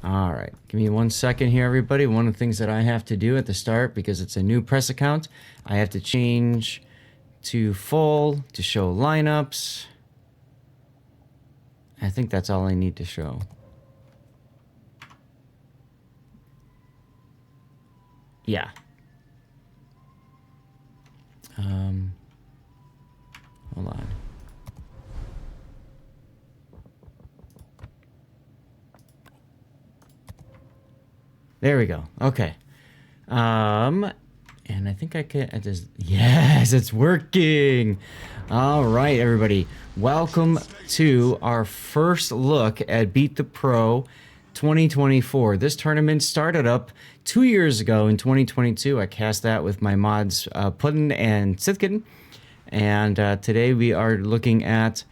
All right, give me 1 second here, everybody. One of the things that I have to do at the start, because it's a new press account, I have to change to full to show lineups. I think that's all I need to show. Yeah. Hold on. There we go. Okay. And I think I just, yes, it's working. All right, everybody. Welcome to our first look at Beat the Pro 2024. This tournament started up 2 years ago in 2022. I cast that with my mods Puddin and Sithkin. And today we are looking at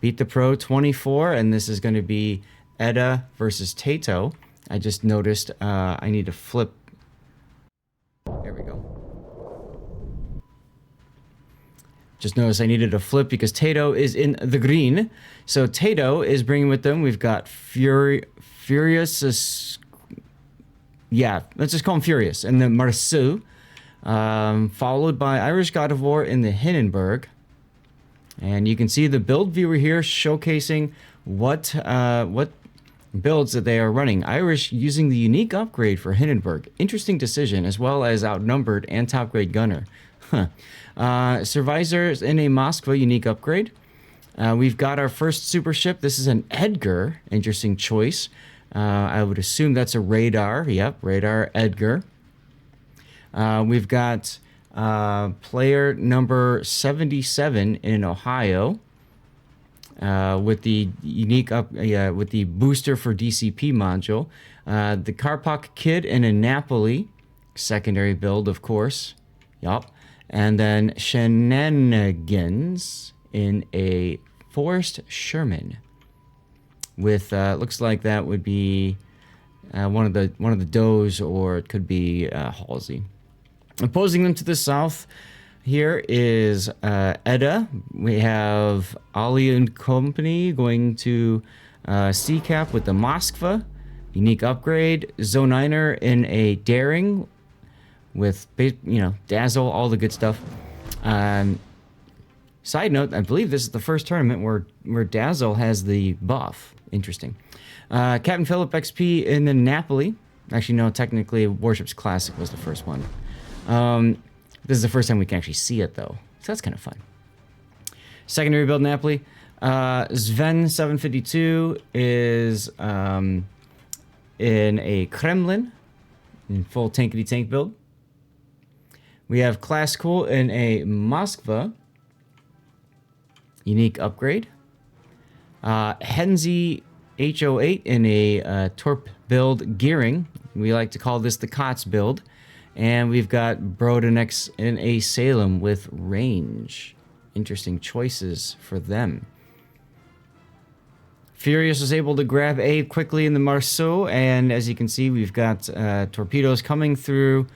Beat the Pro 24, and this is going to be EDDA versus TAYTO. I just noticed I need to flip. There we go. Just noticed I needed to flip because TAYTO is in the green. So TAYTO is bringing with them, we've got Furious. Yeah, let's just call him Furious. And the Marceau, followed by Irish God of War in the Hindenburg. And you can see the build viewer here showcasing what builds that they are running. Irish using the unique upgrade for Hindenburg. Interesting decision, as well as outnumbered and top grade gunner. Survisors in a Moskva unique upgrade. We've got our first super ship. This is an Edgar. Interesting choice. I would assume that's a radar. Yep, radar Edgar. We've got player number 77 in Ohio. With the unique with the booster for DCP module, the Karpak Kid in a Napoli, secondary build, of course. Yup. And then Shenanigans in a Forest Sherman. With looks like that would be one of the Does, or it could be Halsey. Opposing them to the south. Here is EDDA. We have Ali and Company going to C-Cap with the Moskva. Unique upgrade. Zoniner in a Daring with, Dazzle, all the good stuff. Side note, I believe this is the first tournament where Dazzle has the buff. Interesting. Captain Philip XP in the Napoli. Actually, no, technically Warships Classic was the first one. This is the first time we can actually see it, though. So that's kind of fun. Secondary build Napoli. Sven 752 is in a Kremlin in full tankety tank build. We have Classical in a Moskva unique upgrade. Henzi H08 in a Torp build gearing. We like to call this the COTS build. And we've got Brodenex in a Salem with range. Interesting choices for them. Furious is able to grab A quickly in the Marceau, and as you can see, we've got torpedoes coming through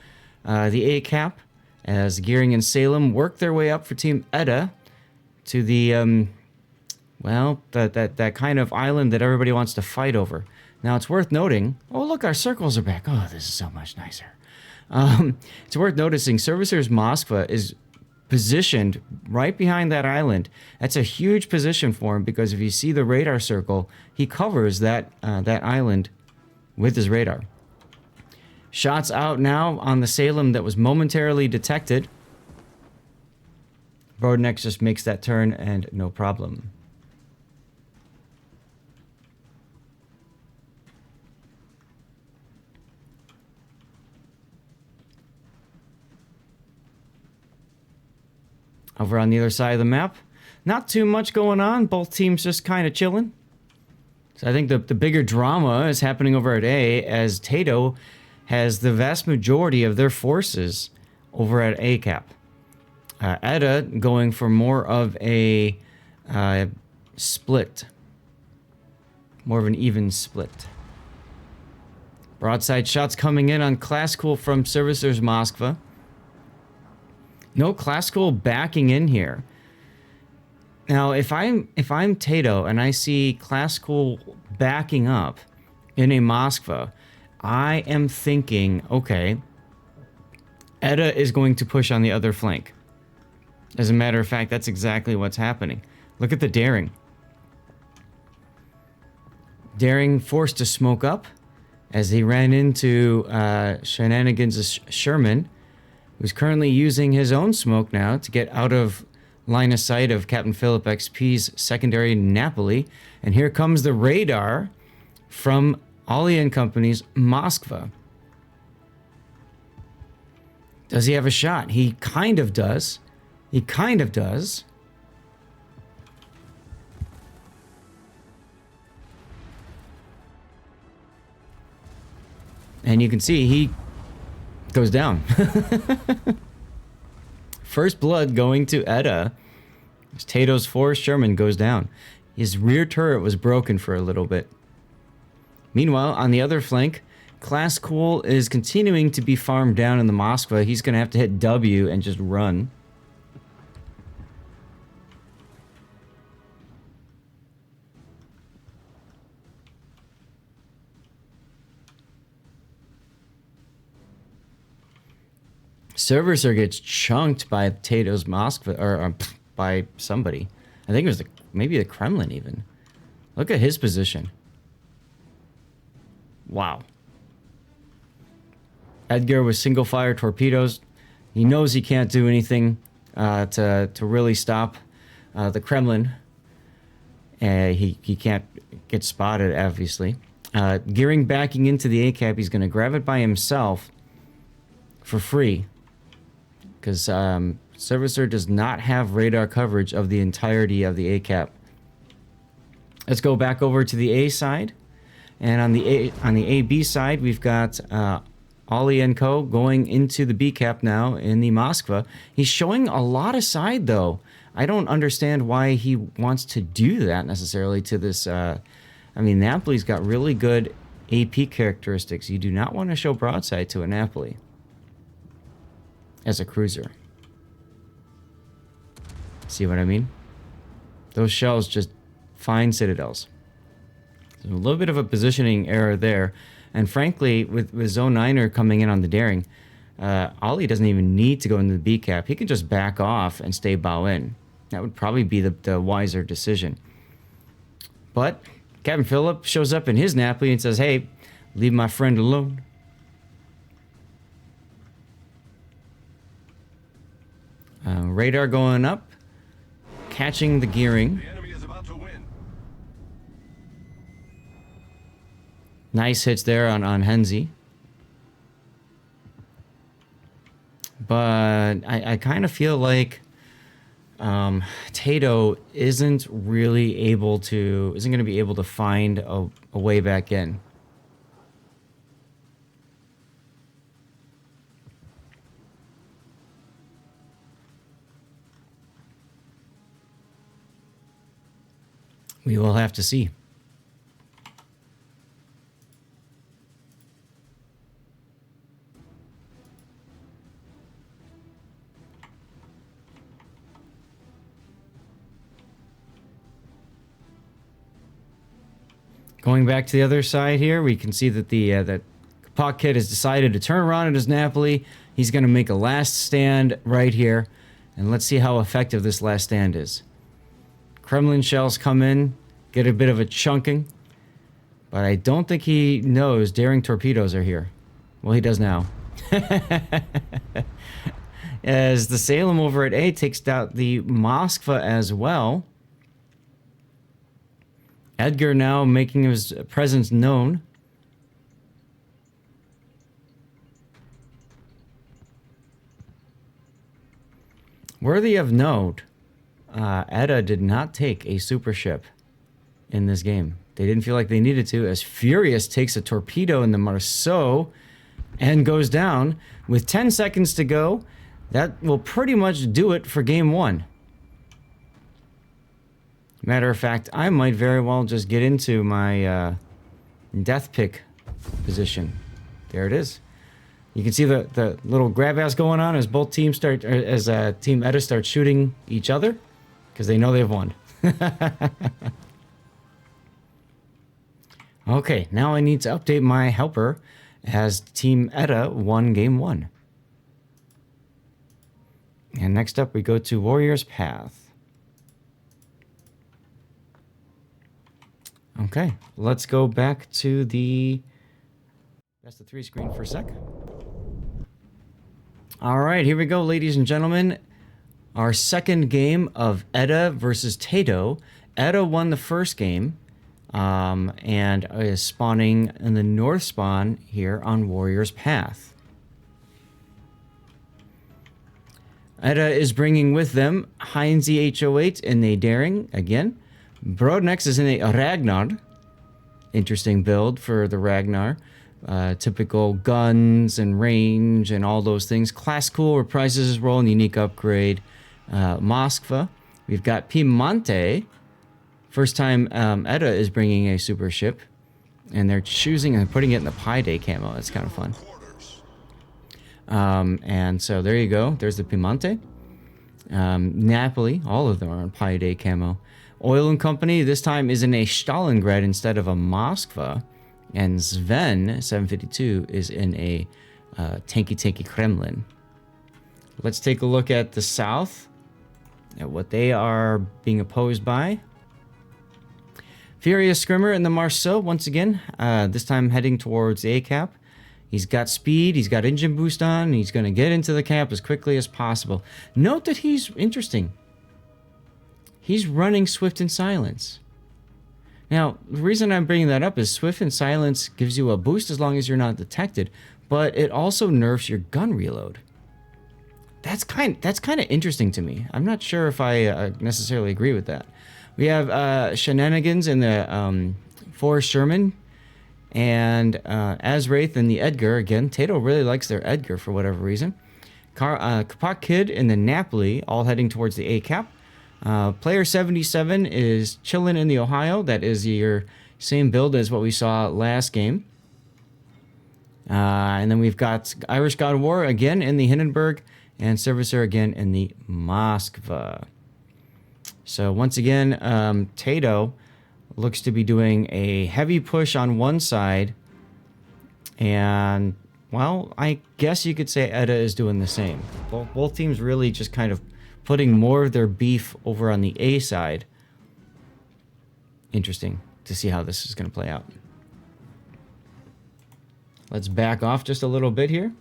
the A cap as Gearing and Salem work their way up for Team EDDA to the, that kind of island that everybody wants to fight over. Now, it's worth noting, oh, look, our circles are back. Oh, this is so much nicer. It's worth noticing Servicers Moskva is positioned right behind that island. That's a huge position for him because if you see the radar circle, he covers that island with his radar. Shots out now on the Salem that was momentarily detected. Brodenex just makes that turn and no problem. Over on the other side of the map, not too much going on. Both teams just kind of chilling. So I think the bigger drama is happening over at A, as TAYTO has the vast majority of their forces over at A cap. EDDA going for more of a split. More of an even split. Broadside shots coming in on Classical from Servicers Moskva. No Classical backing in here. Now, if I'm TAYTO and I see Classical backing up, in a Moskva, I am thinking, okay, EDDA is going to push on the other flank. As a matter of fact, that's exactly what's happening. Look at the daring. Daring forced to smoke up as he ran into Shenanigans' Sherman, who's currently using his own smoke now to get out of line of sight of Captain Philip XP's secondary Napoli. And here comes the radar from Ollie and Company's Moskva. Does he have a shot? He kind of does. He kind of does. And you can see he goes down. First blood going to EDDA. As TAYTO's 4 Sherman goes down. His rear turret was broken for a little bit. Meanwhile, on the other flank, Class Cool is continuing to be farmed down in the Moskva. He's going to have to hit W and just run. Servicer gets chunked by TAYTO's Moskva, or by somebody. I think it was maybe the Kremlin even. Look at his position. Wow. Edgar with single fire torpedoes. He knows he can't do anything to really stop the Kremlin. He can't get spotted, obviously. Gearing backing into the ACAP, he's going to grab it by himself for free. Because Servicer does not have radar coverage of the entirety of the ACAP. Let's go back over to the A side. And on the AB side, we've got Ollie and Co. going into the B cap now in the Moskva. He's showing a lot of side, though. I don't understand why he wants to do that necessarily to this. I mean, Napoli's got really good AP characteristics. You do not want to show broadside to a Napoli as a cruiser. See what I mean? Those shells just find citadels. So a little bit of a positioning error there. And frankly, with Zone 9er coming in on the daring, Ollie doesn't even need to go into the B cap. He can just back off and stay bow in. That would probably be the wiser decision. But Captain Phillip shows up in his Napoli and says, hey, leave my friend alone. Radar going up, catching the gearing. The enemy is about to win. Nice hits there on Henzi. But I kind of feel like TAYTO isn't going to be able to find a way back in. We will have to see. Going back to the other side here, we can see that that Pocket has decided to turn around at his Napoli. He's going to make a last stand right here, and let's see how effective this last stand is. Kremlin shells come in, get a bit of a chunking, but I don't think he knows daring torpedoes are here. Well, he does now. As the Salem over at A takes out the Moskva as well. Edgar now making his presence known. Worthy of note, EDDA did not take a super ship in this game. They didn't feel like they needed to, as Furious takes a torpedo in the Marceau and goes down. With 10 seconds to go, that will pretty much do it for game one. Matter of fact, I might very well just get into my death pick position. There it is. You can see the little grab ass going on as both teams start, as Team EDDA starts shooting each other, because they know they've won. Okay, now I need to update my helper as Team EDDA won Game 1. And next up we go to Warriors Path. Okay, let's go back to the best of 3 screen for a sec. All right, here we go, ladies and gentlemen. Our second game of EDDA versus TAYTO. EDDA won the first game and is spawning in the north spawn here on Warriors Path. EDDA is bringing with them Heinz H08 in a Daring again. Brodnex is in a Ragnar. Interesting build for the Ragnar. Typical guns and range and all those things. Class cool, reprises his role and unique upgrade. Moskva. We've got Piemonte. First time EDDA is bringing a super ship. And they're choosing and putting it in the Pi Day camo. That's kind of fun. And so there you go. There's the Piemonte. Napoli. All of them are on Pi Day camo. Oil and Company this time is in a Stalingrad instead of a Moskva. And Sven, 752, is in a tanky Kremlin. Let's take a look at the south. At what they are being opposed by. Furious Scrimmer in the Marceau once again. This time heading towards the A-cap. He's got speed, he's got engine boost on, he's going to get into the cap as quickly as possible. Note that he's interesting. He's running Swift and Silence. Now, the reason I'm bringing that up is Swift and Silence gives you a boost as long as you're not detected, but it also nerfs your gun reload. That's kind of interesting to me. I'm not sure if I necessarily agree with that. We have Shenanigans in the Forrest Sherman and Azwraith in the Edgar. Again, TAYTO really likes their Edgar for whatever reason. Kapak Kid in the Napoli, all heading towards the A-cap. Player 77 is chilling in the Ohio. That is your same build as what we saw last game. And then we've got Irish God of War again in the Hindenburg and Servicer again in the Moskva. So once again, TAYTO looks to be doing a heavy push on one side. And, well, I guess you could say EDDA is doing the same. Both teams really just kind of putting more of their beef over on the A side. Interesting to see how this is going to play out. Let's back off just a little bit here.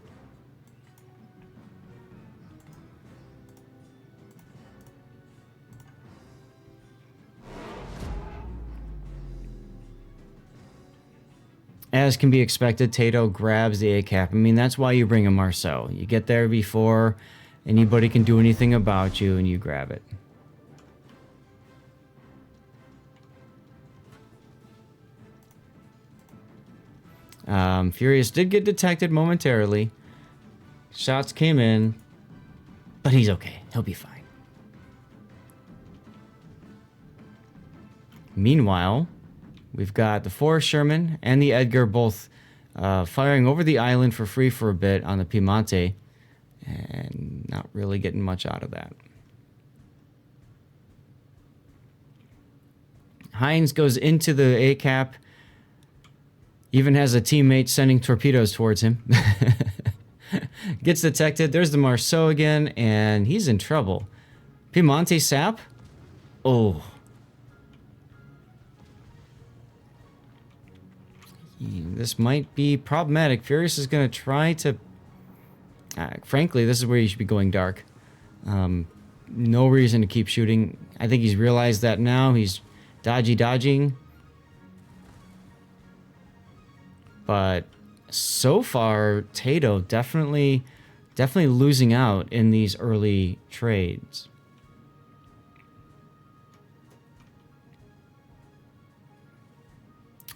As can be expected, TAYTO grabs the A-cap. I mean, that's why you bring a Marceau. You get there before anybody can do anything about you, and you grab it. Furious did get detected momentarily. Shots came in, but he's okay. He'll be fine. Meanwhile, we've got the Forrest Sherman and the Edgar both firing over the island for free for a bit on the Piemonte. And not really getting much out of that. Heinz goes into the A-cap. Even has a teammate sending torpedoes towards him. Gets detected. There's the Marceau again, and he's in trouble. Piemonte sap? Oh. This might be problematic. Furious is going to try to... frankly, this is where you should be going dark. No reason to keep shooting. I think he's realized that now. He's dodging. But so far, TAYTO definitely losing out in these early trades.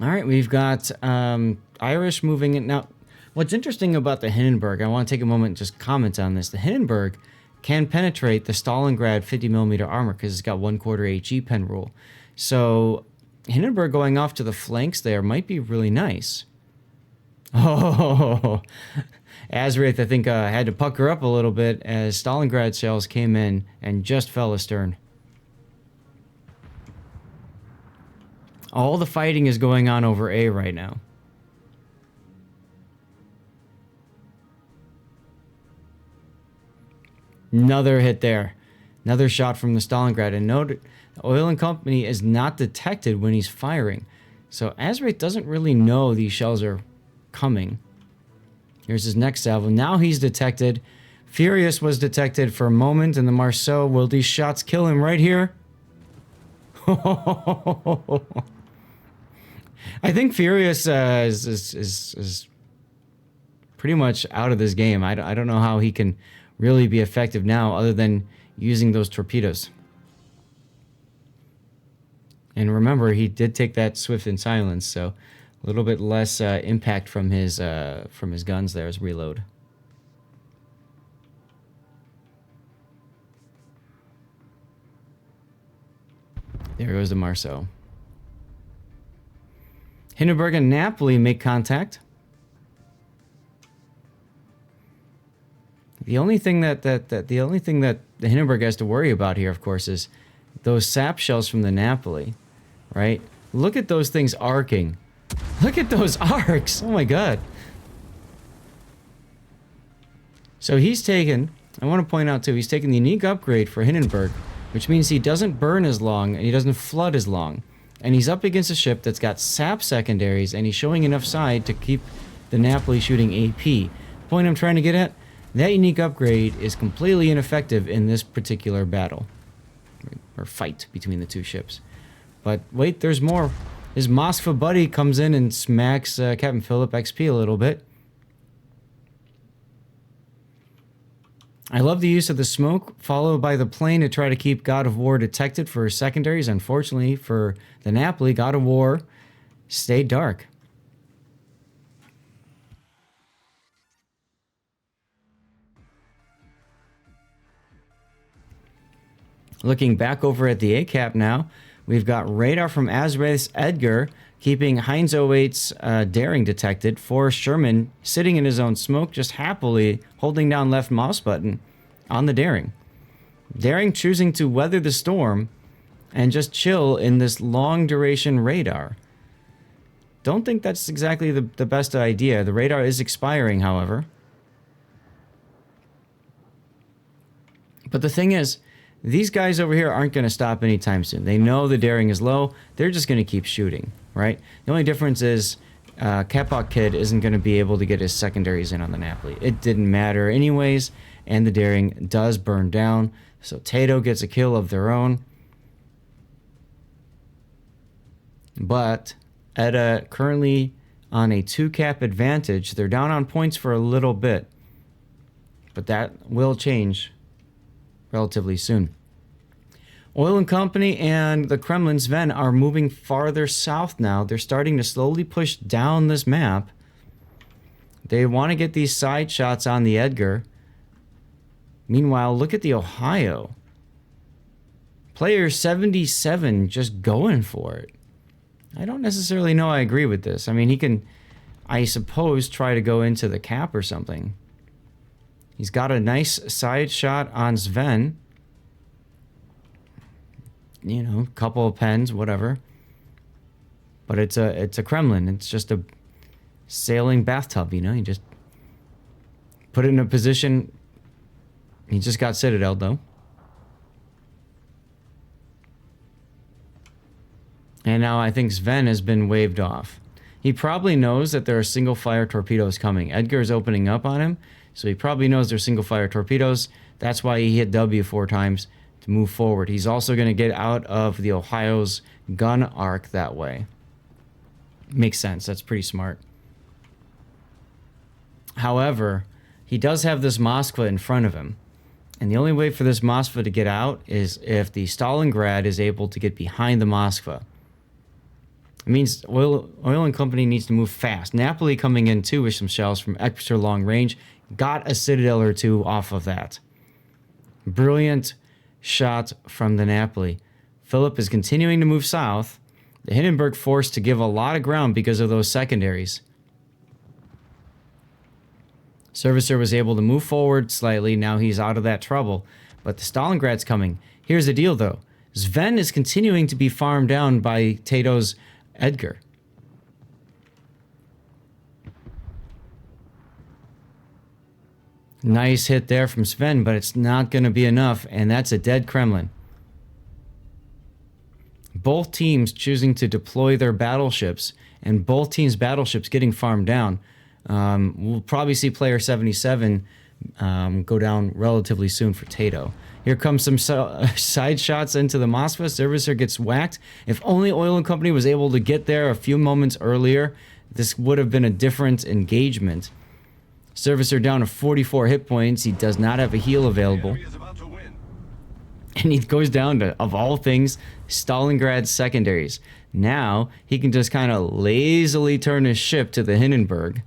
All right, we've got Irish moving in. Now, what's interesting about the Hindenburg, I want to take a moment and just comment on this. The Hindenburg can penetrate the Stalingrad 50mm armor because it's got 1/4 HE pen rule. So Hindenburg going off to the flanks there might be really nice. Oh, Azwraith, I think, had to pucker up a little bit as Stalingrad shells came in and just fell astern. All the fighting is going on over A right now. Another hit there. Another shot from the Stalingrad. And note, the Oil and Company is not detected when he's firing. So Azerate doesn't really know these shells are coming. Here's his next salvo. Now he's detected. Furious was detected for a moment in the Marceau. Will these shots kill him right here? I think Furious is pretty much out of this game. I don't know how he can really be effective now other than using those torpedoes. And remember, he did take that swift and silence, so a little bit less impact from his guns there as reload. There goes the Marceau. Hindenburg and Napoli make contact. The only thing that the Hindenburg has to worry about here, of course, is those sap shells from the Napoli, right? Look at those things arcing. Look at those arcs. Oh my god. So he's taken, I want to point out too, he's taken the unique upgrade for Hindenburg, which means he doesn't burn as long and he doesn't flood as long. And he's up against a ship that's got sap secondaries and he's showing enough side to keep the Napoli shooting AP. Point I'm trying to get at, that unique upgrade is completely ineffective in this particular battle. Or fight between the two ships. But wait, there's more. His Moskva buddy comes in and smacks Captain Philip XP a little bit. I love the use of the smoke, followed by the plane to try to keep God of War detected for secondaries. Unfortunately for the Napoli, God of War stayed dark. Looking back over at the ACAP now, we've got radar from Azrath's Edgar, keeping Heinz 08's Daring detected. Forrest Sherman sitting in his own smoke, just happily holding down left mouse button on the Daring. Daring choosing to weather the storm and just chill in this long duration radar. Don't think that's exactly the best idea. The radar is expiring, however. But the thing is, these guys over here aren't going to stop anytime soon. They know the Daring is low. They're just going to keep shooting, right? The only difference is Kapak Kid isn't going to be able to get his secondaries in on the Napoli. It didn't matter anyways, and the Daring does burn down. So TAYTO gets a kill of their own. But EDDA currently on a 2-cap advantage. They're down on points for a little bit. But that will change relatively soon. Oil and Company and the Kremlin Sven are moving farther south now. They're starting to slowly push down this map. They want to get these side shots on the Edgar. Meanwhile, look at the Ohio. Player 77 just going for it. I don't necessarily know I agree with this. I mean, he can, I suppose, try to go into the cap or something. He's got a nice side shot on Sven. You know, couple of pens, whatever. But it's a Kremlin. It's just a sailing bathtub, you know. You just put it in a position. He just got Citadel, though. And now I think Sven has been waved off. He probably knows that there are single-fire torpedoes coming. Edgar's opening up on him. So he probably knows they're single-fire torpedoes. That's why he hit W 4 times to move forward. He's also going to get out of the Ohio's gun arc that way. Makes sense. That's pretty smart. However, he does have this Moskva in front of him. And the only way for this Moskva to get out is if the Stalingrad is able to get behind the Moskva. It means Oil and Company needs to move fast. Napoli coming in too with some shells from extra long range. Got a Citadel or two off of that. Brilliant shot from the Napoli. Philip is continuing to move south. The Hindenburg forced to give a lot of ground because of those secondaries. Servicer was able to move forward slightly. Now he's out of that trouble. But the Stalingrad's coming. Here's the deal, though. Sven is continuing to be farmed down by TAYTO's Edgar. Nice hit there from Sven, but it's not going to be enough, and that's a dead Kremlin. Both teams choosing to deploy their battleships, and both teams' battleships getting farmed down. We'll probably see player 77 go down relatively soon for TAYTO. Here comes some side shots into the Moskva. Servicer gets whacked. If only Oil and Company was able to get there a few moments earlier, this would have been a different engagement. Servicer down to 44 hit points. He does not have a heal available. And he goes down to, of all things, Stalingrad secondaries. Now, he can just kind of lazily turn his ship to the Hindenburg.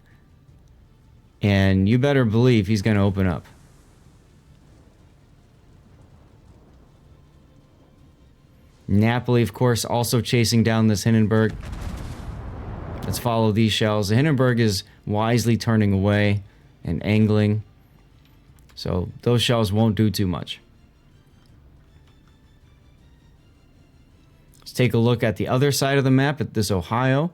And you better believe he's going to open up. Napoli, of course, also chasing down this Hindenburg. Let's follow these shells. The Hindenburg is wisely turning away and angling. So those shells won't do too much. Let's take a look at the other side of the map at this Ohio.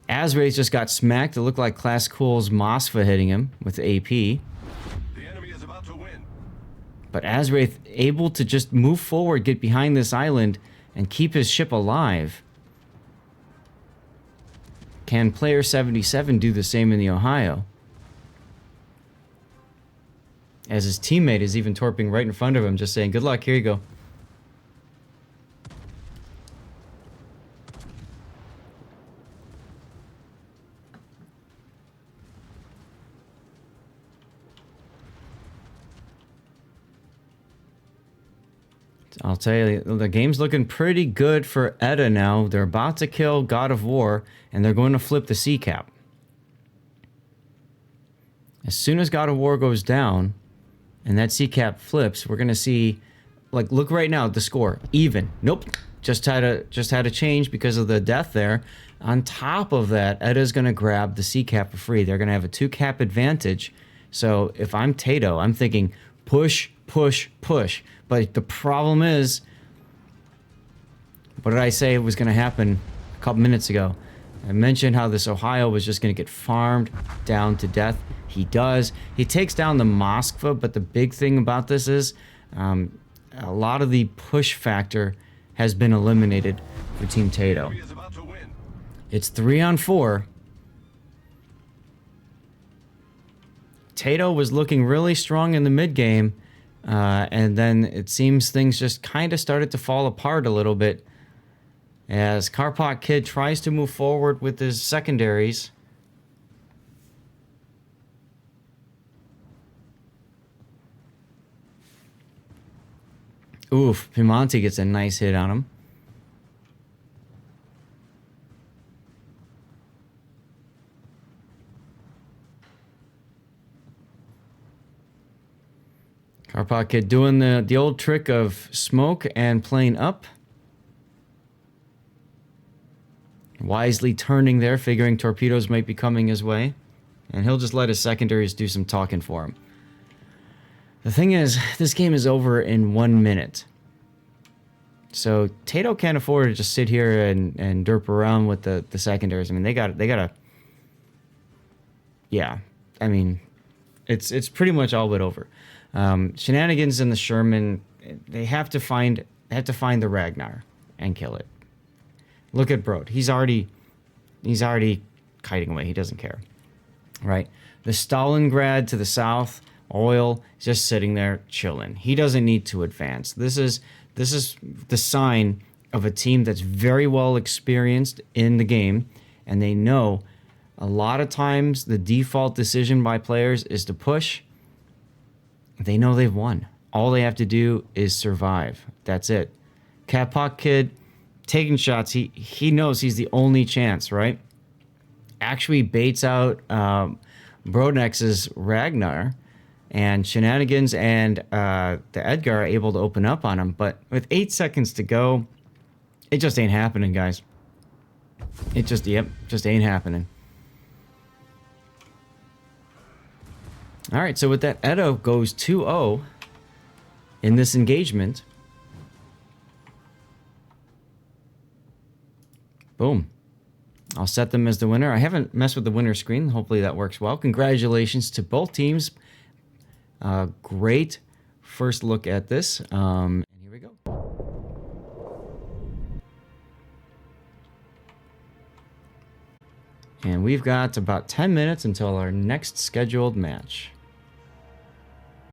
Azraith just got smacked. It looked like Class Cool's Moskva hitting him with AP. The enemy is about to win. But Azraith able to just move forward, get behind this island, and keep his ship alive. Can player 77 do the same in the Ohio? As his teammate is even torping right in front of him, just saying, good luck, here you go. I'll tell you, the game's looking pretty good for EDDA now. They're about to kill God of War, and they're going to flip the C cap. As soon as God of War goes down, and that C cap flips, we're going to see, like, look right now, the score, even. Nope, just had a change because of the death there. On top of that, EDDA's going to grab the C cap for free. They're going to have a 2 cap advantage. So if I'm TAYTO, I'm thinking push, push, push. But the problem is, what did I say was going to happen a couple minutes ago? I mentioned how this Ohio was just going to get farmed down to death. He does. He takes down the Moskva, but the big thing about this is a lot of the push factor has been eliminated for Team TAYTO. It's 3-on-4. TAYTO was looking really strong in the mid game. And then it seems things just kind of started to fall apart a little bit as Carpot Kid tries to move forward with his secondaries. Oof, Piemonte gets a nice hit on him. Carpot Kid doing the old trick of smoke and playing up. Wisely turning there, figuring torpedoes might be coming his way. And he'll just let his secondaries do some talking for him. The thing is, this game is over in 1 minute. So TAYTO can't afford to just sit here and derp around with the secondaries. I mean, they gotta... Yeah, I mean, it's pretty much all but over. Shenanigans in the Sherman, they have to find the Ragnar and kill it. Look at Brode. He's already kiting away. He doesn't care. Right? The Stalingrad to the south, Oil, is just sitting there chilling. He doesn't need to advance. This is the sign of a team that's very well experienced in the game, and they know a lot of times the default decision by players is to push. They know they've won. All they have to do is survive. That's it. Carpot Kid taking shots. He knows he's the only chance, right? Actually baits out Brodnex's Ragnar, and Shenanigans and the Edgar are able to open up on him. But with 8 seconds to go, it just ain't happening, guys. It just ain't happening. All right, so with that, EDDA goes 2-0 in this engagement. Boom. I'll set them as the winner. I haven't messed with the winner screen. Hopefully that works well. Congratulations to both teams. Great first look at this. And here we go. And we've got about 10 minutes until our next scheduled match.